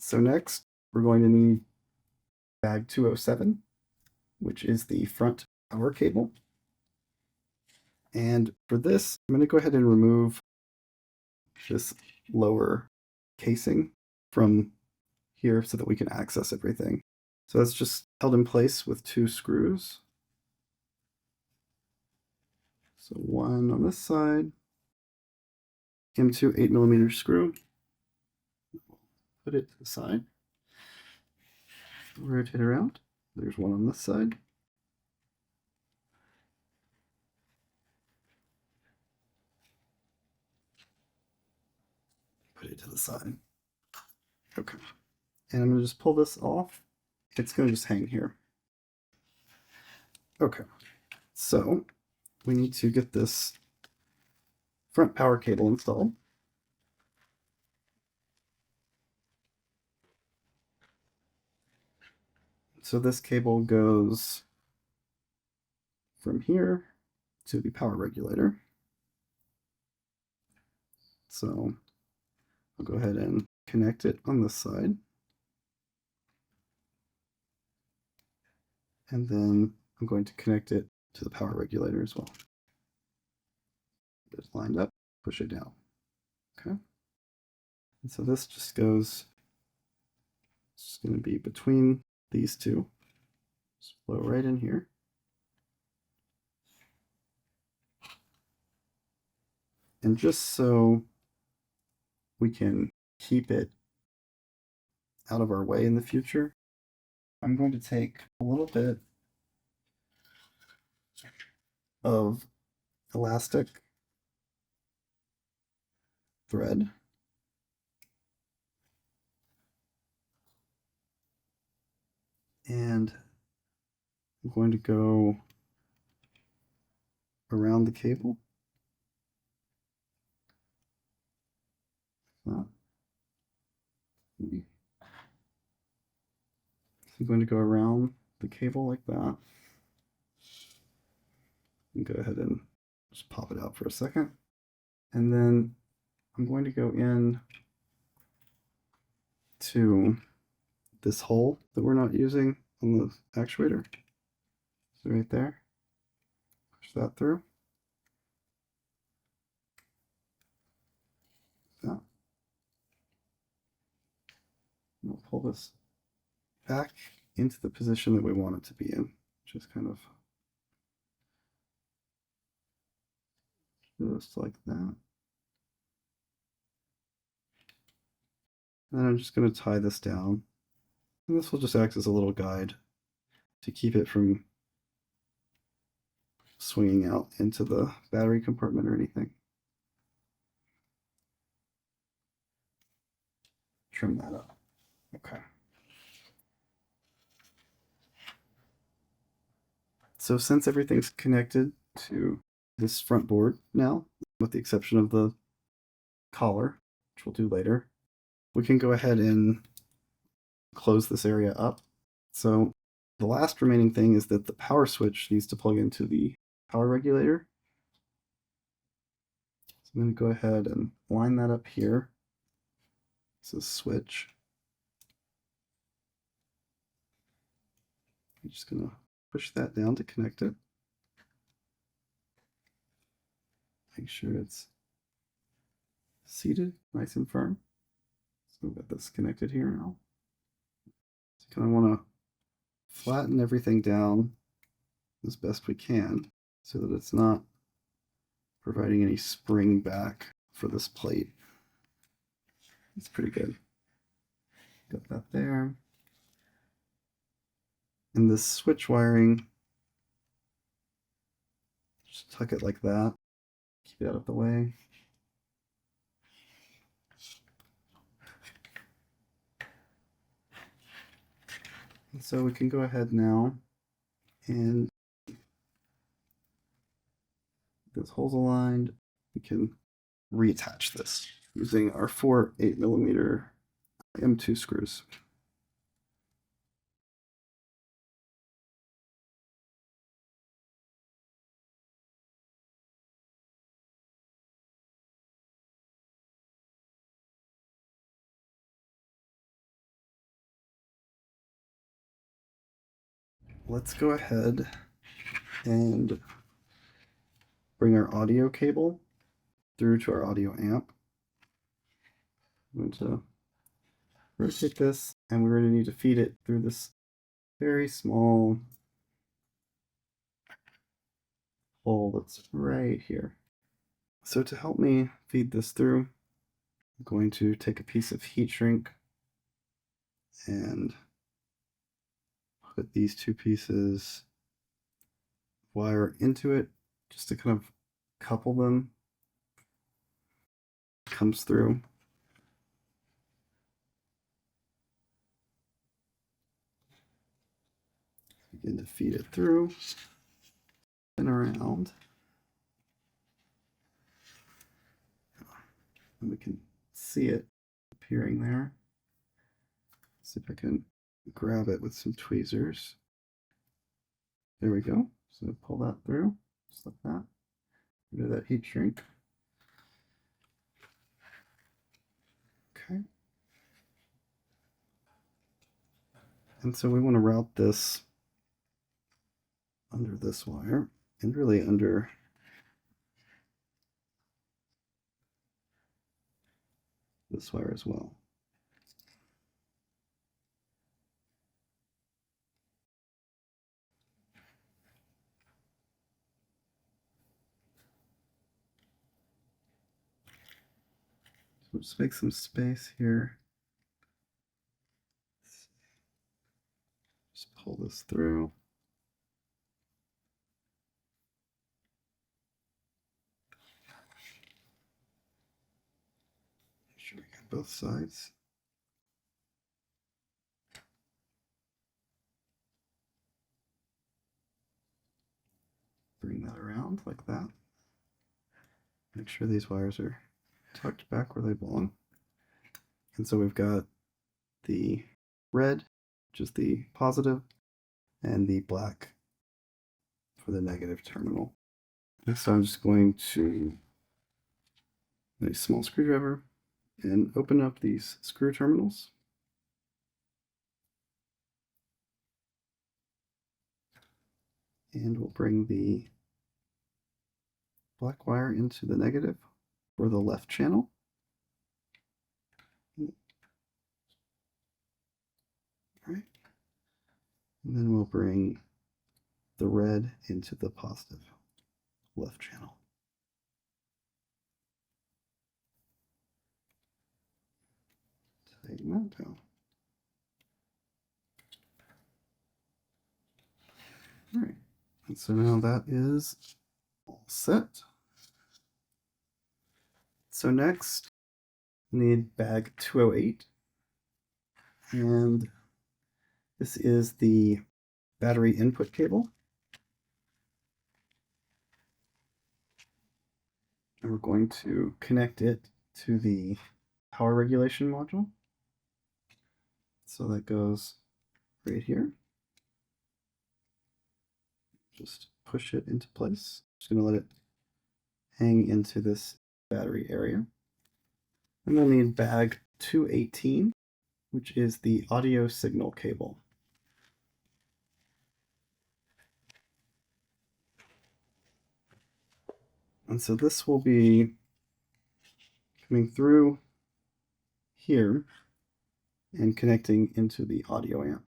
So next, we're going to need bag 207, which is the front power cable. And for this, I'm going to go ahead and remove this lower casing from here so that we can access everything. So that's just held in place with 2 screws. So one on this side, M2 8mm screw. Put it to the side. Rotate around. There's one on this side. Put it to the side. Okay. And I'm going to just pull this off. It's going to just hang here. Okay. So we need to get this front power cable installed. So this cable goes from here to the power regulator. So I'll go ahead and connect it on this side. And then I'm going to connect it to the power regulator as well. Get it lined up, push it down. Okay. And so this just goes, it's going to be between these two. Just flow right in here. And just so we can keep it out of our way in the future, I'm going to take a little bit of elastic thread and I'm going to go around the cable. I'm going to go around the cable like that. And go ahead and just pop it out for a second. And then I'm going to go in to this hole that we're not using on the actuator. So right there. Push that through. That. And we'll pull this back into the position that we want it to be in, just kind of just like that. And I'm just going to tie this down. And this will just act as a little guide to keep it from swinging out into the battery compartment or anything. Trim that up. Okay. So since everything's connected to this front board now, with the exception of the collar, which we'll do later, we can go ahead and close this area up. So the last remaining thing is that the power switch needs to plug into the power regulator. So I'm going to go ahead and line that up here. This is switch. I'm just going to push that down to connect it. Make sure it's seated nice and firm. So we've got this connected here now. So kind of want to flatten everything down as best we can so that it's not providing any spring back for this plate. It's pretty good. Got that there. And this switch wiring, just tuck it like that. Keep it out of the way. And so we can go ahead now and those holes aligned. We can reattach this using our 4 8mm M2 screws. let's go ahead and bring our audio cable through to our audio amp. I'm going to rotate this, and we're going to need to feed it through this very small hole that's right here. So to help me feed this through, I'm going to take a piece of heat shrink and put these two pieces of wire into it just to kind of couple them. Comes through. Begin to feed it through and around. And we can see it appearing there. See if I can grab it with some tweezers. There we go. So pull that through, just like that. Rid of that heat shrink. Okay. And so we want to route this under this wire and really under this wire as well. So just make some space here. Just pull this through. Make sure we got both sides. Bring that around like that. Make sure these wires are tucked back where they belong. And so we've got the red, which is the positive, and the black for the negative terminal. And so I'm just going to a small screwdriver and open up these screw terminals. And we'll bring the black wire into the negative for the left channel. All right. And then we'll bring the red into the positive left channel. Tighten that down. All right. And so now that is all set. So next, we need bag 208. And this is the battery input cable. And we're going to connect it to the power regulation module. So that goes right here. Just push it into place. Just going to let it hang into this battery area. And we'll need bag 218, which is the audio signal cable. And so this will be coming through here and connecting into the audio amp.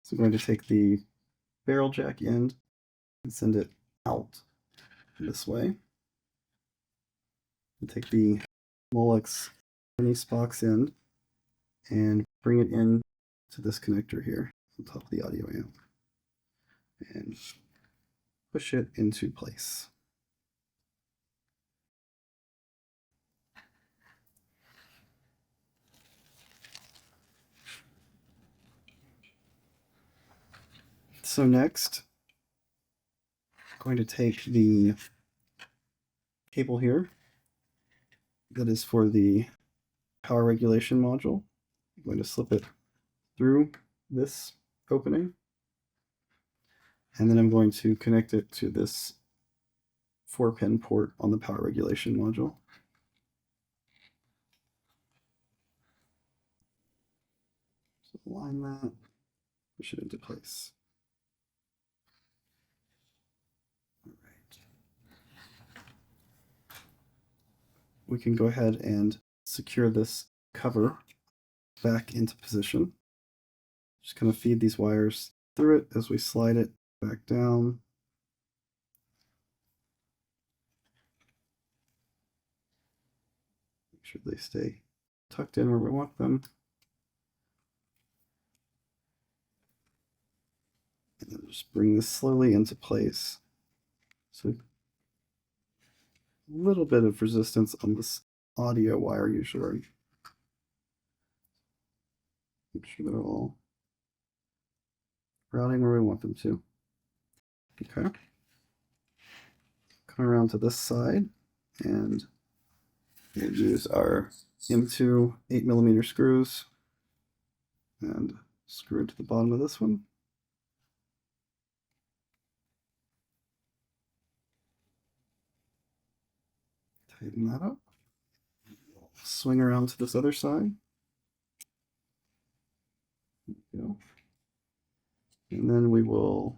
So I'm going to take the barrel jack end and send it out this way. And take the Molex Chinese box end and bring it in to this connector here on top of the audio amp and push it into place. So next, I'm going to take the cable here that is for the power regulation module. I'm going to slip it through this opening, and then I'm going to connect it to this 4-pin port on the power regulation module. So align that, push it into place. we can go ahead and secure this cover back into position. Just kind of feed these wires through it as we slide it back down. Make sure they stay tucked in where we want them. And then just bring this slowly into place. So a little bit of resistance on this audio wire usually. Make sure they're all routing where we want them to. Okay. Come around to this side and we'll use our M2 8mm screws and screw it to the bottom of this one. Tighten that up. Swing around to this other side. There we go. And then we will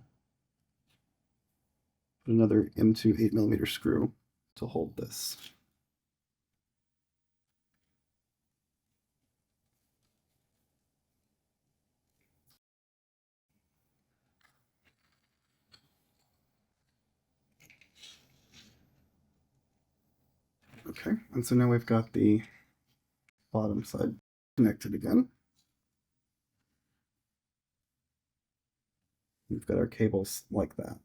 put another M2 8mm screw to hold this. Okay, and so now we've got the bottom side connected again. We've got our cables like that.